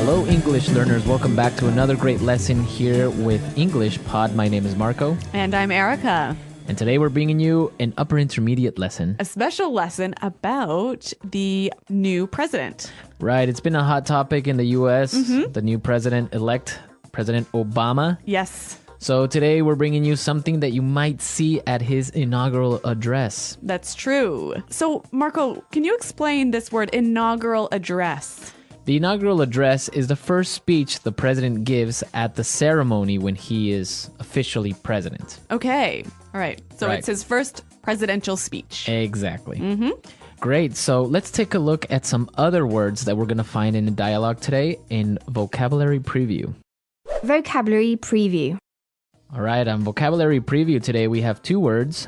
Hello, English learners. Welcome back to another great lesson here with English Pod. My name is Marco. And I'm Erica. And today we're bringing you an upper intermediate lesson. A special lesson about the new president. Right. It's been a hot topic in the U.S. The new president-elect, President Obama. Yes. So today we're bringing you something that you might see at his inaugural address. That's true. So, Marco, can you explain this word inaugural address? The inaugural address is the first speech the president gives at the ceremony when he is officially president. Okay. All right. So Right. it's his first presidential speech. Exactly. Great. So let's take a look at some other words that we're going to find in the dialogue today in Vocabulary Preview. Vocabulary Preview. All right. On Vocabulary Preview today, we have two words.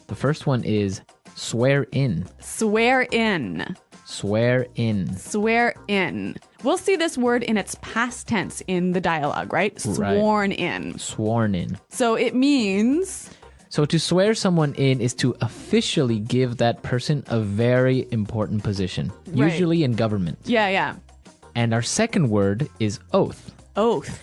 The first one is swear in. Swear in. Swear in. Swear in. We'll see this word in its past tense in the dialogue, right? Sworn in. Sworn in. So it means... So to swear someone in is to officially give that person a very important position, Right. usually in government. Yeah. And our second word is oath. Oath.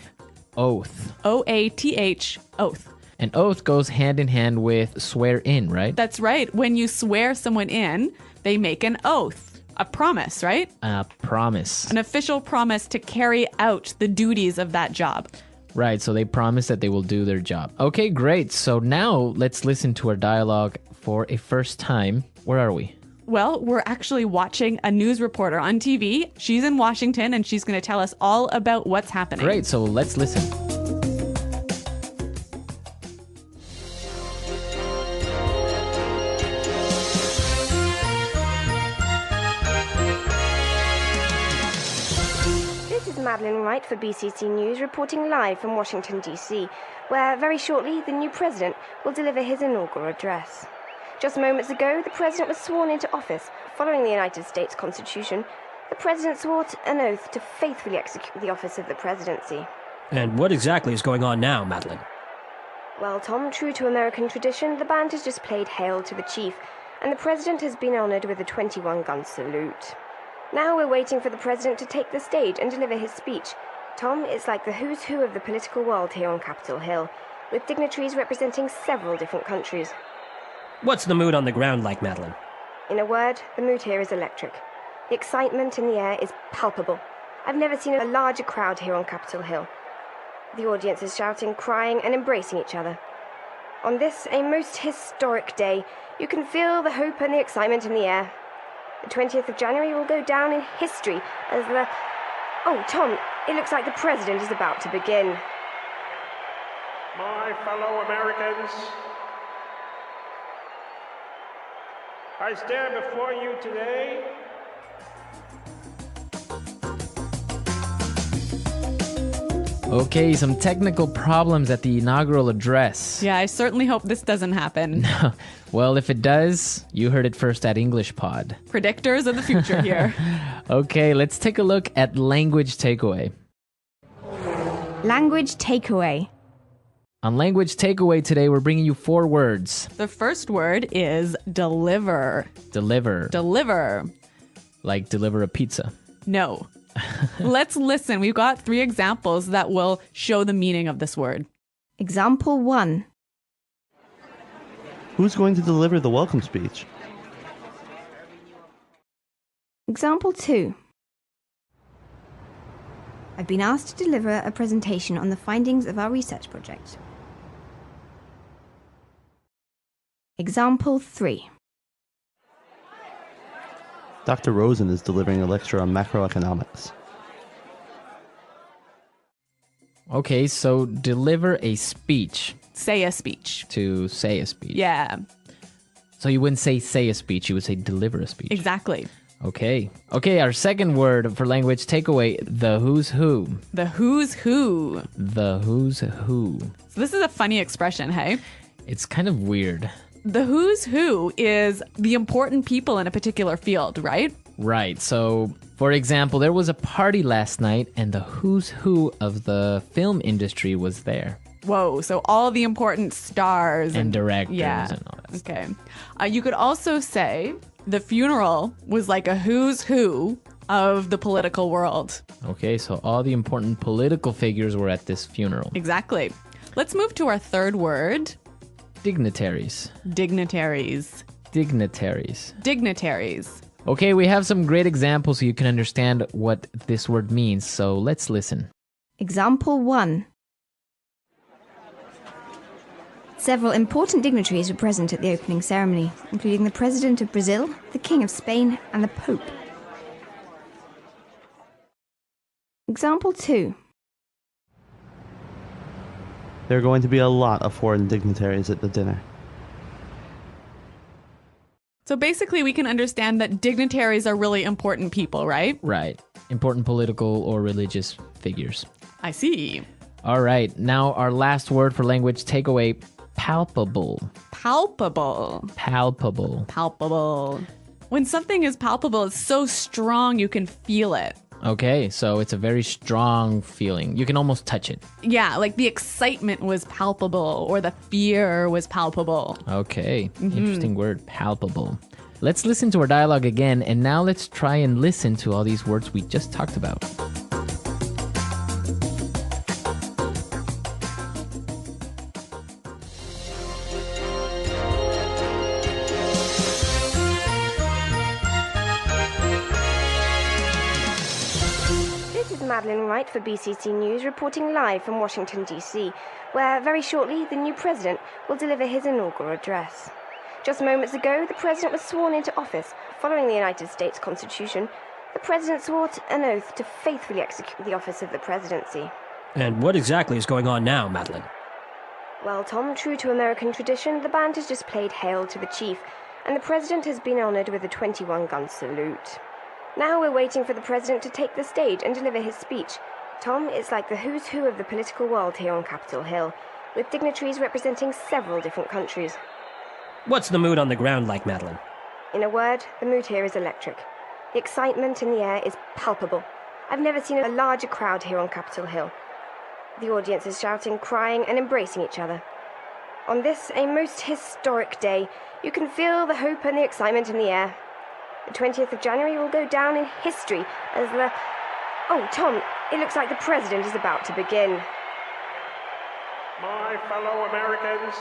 Oath. O-A-T-H. Oath. An oath goes hand in hand with swear in, right? That's right. When you swear someone in, they make an oath. A promise, right? A promise. An official promise to carry out the duties of that job. Right, so they promise that they will do their job. Okay, great. So now let's listen to our dialogue for a first time. Where are we? Well, we're actually watching a news reporter on TV. She's in Washington, and she's going to tell us all about what's happening. Great, so let's listen. This is Madeline Wright for BCC News reporting live from Washington, D.C., where very shortly the new president will deliver his inaugural address. Just moments ago, the president was sworn into office. Following the United States Constitution, the president swore an oath to faithfully execute the office of the presidency. And what exactly is going on now, Madeline? Well, Tom, true to American tradition, the band has just played Hail to the Chief, and the president has been honored with a 21-gun salute. Now we're waiting for the president to take the stage and deliver his speech. Tom, it's like the who's who of the political world here on Capitol Hill, with dignitaries representing several different countries. What's the mood on the ground like, Madeline? In a word, the mood here is electric. The excitement in the air is palpable. I've never seen a larger crowd here on Capitol Hill. The audience is shouting, crying, and embracing each other. On this, a most historic day, you can feel the hope and the excitement in the air. The 20th of January will go down in history as the... Oh, Tom, it looks like the president is about to begin. My fellow Americans, I stand before you today Okay, some technical problems at the inaugural address. Yeah, I certainly hope this doesn't happen. Well, if it does, you heard it first at English Pod. Predictors of the future here. Okay, let's take a look at language takeaway. Language Takeaway. On language takeaway today, we're bringing you four words. The first word is deliver. Deliver. Deliver. Like deliver a pizza. No. Let's listen. We've got 3 examples that will show the meaning of this word. Example 1. Who's going to deliver the welcome speech? Example 2. I've been asked to deliver a presentation on the findings of our research project. Example 3. Dr. Rosen is delivering a lecture on macroeconomics. Okay, so deliver a speech. Say a speech. To say a speech. Yeah, So you wouldn't say a speech, you would say deliver a speech. exactly. Okay. Okay, our second word for language takeaway, the who's who. The who's who. The who's who. So this is a funny expression, hey? It's kind of weird. The who's who is the important people in a particular field, right? Right. So, for example, there was a party last night and the who's who of the film industry was there. Whoa, so all the important stars And directors yeah. and all that stuff. Okay. You could also say the funeral was like a who's who of the political world. Okay, so all the important political figures were at this funeral. Exactly. Let's move to our third word. Dignitaries. Dignitaries. Dignitaries. Dignitaries. Okay, we have some great examples so you can understand what this word means. So let's listen. Example 1. Several important dignitaries were present at the opening ceremony, including the President of Brazil, the King of Spain, and the Pope. Example 2. There are going to be a lot of foreign dignitaries at the dinner. So basically, we can understand that dignitaries are really important people, right? Right. Important political or religious figures. I see. All right. Now our last word for language takeaway, palpable. Palpable. Palpable. Palpable. When something is palpable, it's so strong you can feel it. Okay, so it's a very strong feeling. You can almost touch it. Yeah, like the excitement was palpable or the fear was palpable. Okay, interesting word, palpable. Let's listen to our dialogue again, and now let's try and listen to all these words we just talked about. This is Madeline Wright for BCC News, reporting live from Washington, D.C., where very shortly the new president will deliver his inaugural address. Just moments ago, the president was sworn into office. Following the United States Constitution, the president swore an oath to faithfully execute the office of the presidency. And what exactly is going on now, Madeline? Well, Tom, true to American tradition, the band has just played Hail to the Chief, and the president has been honored with a 21-gun salute. Now we're waiting for the president to take the stage and deliver his speech. Tom, it's like the who's who of the political world here on Capitol Hill, with dignitaries representing several different countries. What's the mood on the ground like, Madeline? In a word, the mood here is electric. The excitement in the air is palpable. I've never seen a larger crowd here on Capitol Hill. The audience is shouting, crying, and embracing each other. On this, a most historic day, you can feel the hope and the excitement in the air. The 20th of January will go down in history as the... Oh, Tom, it looks like the president is about to begin. My fellow Americans,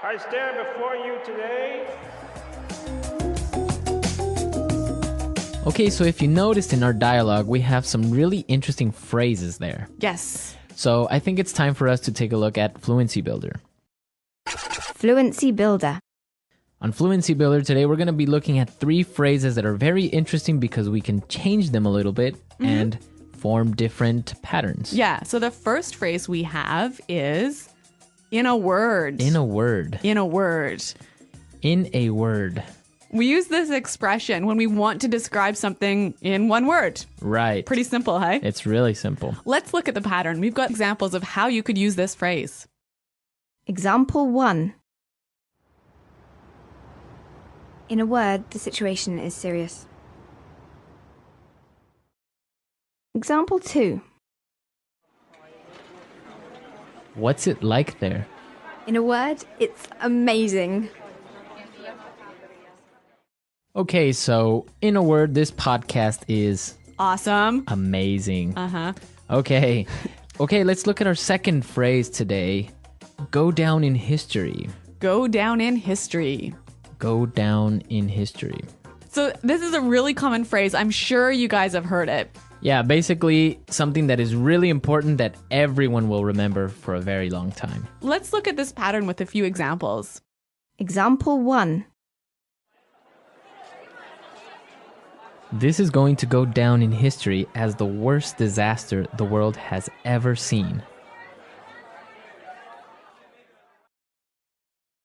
I stand before you today. Okay, so if you noticed in our dialogue, we have some really interesting phrases there. Yes. So I think it's time for us to take a look at Fluency Builder. Fluency Builder. On Fluency Builder today, we're going to be looking at 3 phrases that are very interesting because we can change them a little bit and form different patterns. Yeah, so the first phrase we have is in a word. In a word. In a word. In a word. We use this expression when we want to describe something in one word. Right. Pretty simple, hey? It's really simple. Let's look at the pattern. We've got examples of how you could use this phrase. Example 1. In a word, the situation is serious. Example 2. What's it like there? In a word, it's amazing. Okay, so in a word, this podcast is Awesome. amazing. Uh-huh. Okay. Okay, let's look at our second phrase today. Go down in history. Go down in history. Go down in history. So this is a really common phrase. I'm sure you guys have heard it. Yeah, basically something that is really important that everyone will remember for a very long time. Let's look at this pattern with a few examples. Example 1. This is going to go down in history as the worst disaster the world has ever seen.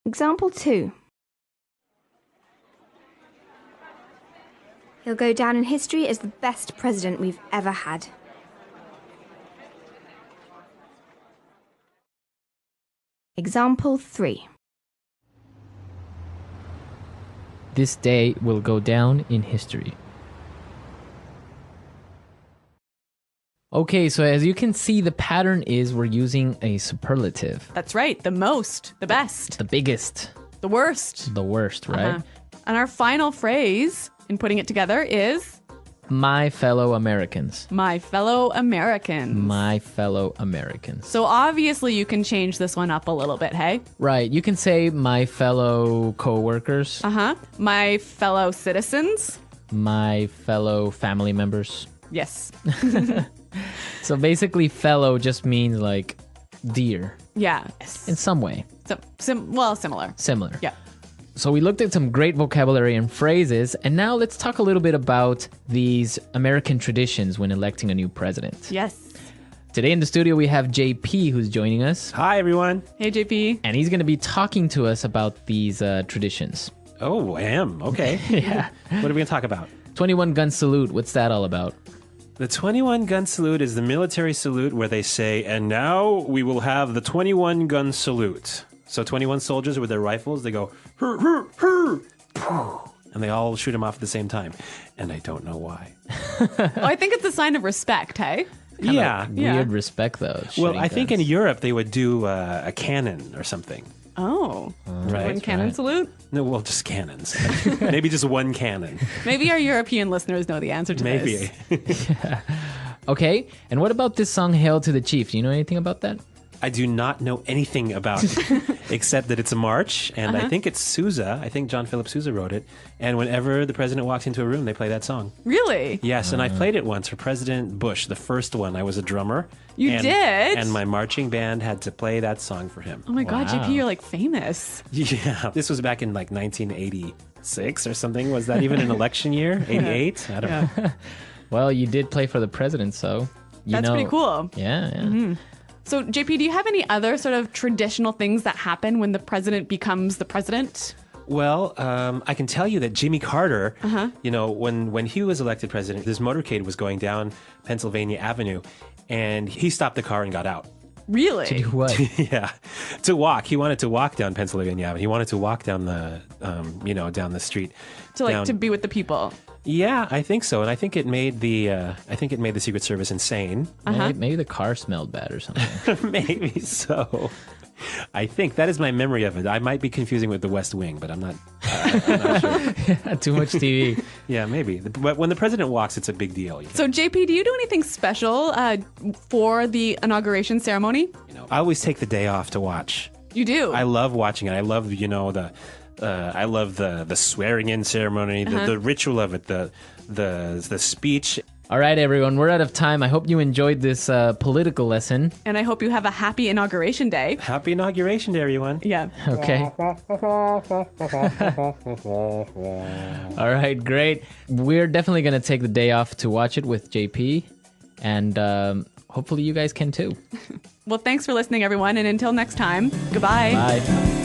Example 2. He'll go down in history as the best president we've ever had. Example 3. This day will go down in history. Okay, so as you can see, the pattern is we're using a superlative. That's right. The most, the best. The biggest. The worst. The worst, right? Uh-huh. And our final phrase in putting it together is My fellow Americans. my fellow Americans. My fellow Americans. So obviously you can change this one up a little bit, hey? Right. You can say my fellow co-workers, Uh-huh. My fellow citizens. my fellow family members. Yes. So basically fellow just means like dear Yeah. in some way. So, similar. Similar. Yeah. So we looked at some great vocabulary and phrases, and now let's talk a little bit about these American traditions when electing a new president. Yes. Today in the studio we have JP who's joining us, Hi, everyone. Hey, JP. and he's going to be talking to us about these traditions. Oh, I am. Okay. Yeah. What are we going to talk about? 21 gun salute, what's that all about? The 21 gun salute is the military salute where they say, and now we will have the 21 gun salute. So 21 soldiers with their rifles, they go, hur, hur, hur, and they all shoot them off at the same time. And I don't know why. Oh, I think it's a sign of respect, hey? Yeah. Weird respect though. Well, shooting I think in guns. Europe they would do a cannon or something. Oh. Right. One cannon right. salute? No, well, just cannons. Maybe just one cannon. Maybe our European listeners know the answer to Maybe. this. Okay, and what about this song Hail to the Chief? Do you know anything about that? I do not know anything about it, except that it's a march, and I think it's Sousa. I think John Philip Sousa wrote it. And whenever the president walks into a room, they play that song. Really? Yes, and I played it once for President Bush, the first one. I was a drummer. You and, did? And my marching band had to play that song for him. Oh my God, Wow. JP, you're like famous. Yeah, this was back in like 1986 or something. Was that even an election year? 88? I don't know. Well, you did play for the president, so you That's know. pretty cool. Yeah. So, JP, do you have any other sort of traditional things that happen when the president becomes the president? Well, I can tell you that Jimmy Carter, you know, when he was elected president, his motorcade was going down Pennsylvania Avenue, and he stopped the car and got out. Really? To do what? Yeah, to walk. He wanted to walk down Pennsylvania Avenue. He wanted to walk down the, down the street. To be with the people. Yeah, I think so, and I think it made the Secret Service insane. Maybe the car smelled bad or something. Maybe so. I think that is my memory of it. I might be confusing with The West Wing, but I'm not sure. Too much TV. Yeah, maybe. But when the president walks, it's a big deal. So, JP, do you do anything special for the inauguration ceremony? I always take the day off to watch. You do? I love watching it. I love, I love the swearing in ceremony, the ritual of it, the speech. All right, everyone, we're out of time. I hope you enjoyed this political lesson. And I hope you have a happy inauguration day. Happy inauguration day, everyone. Yeah. Okay. All right, great. We're definitely going to take the day off to watch it with JP. And hopefully you guys can too. Well, thanks for listening, everyone. And until next time, goodbye. Bye.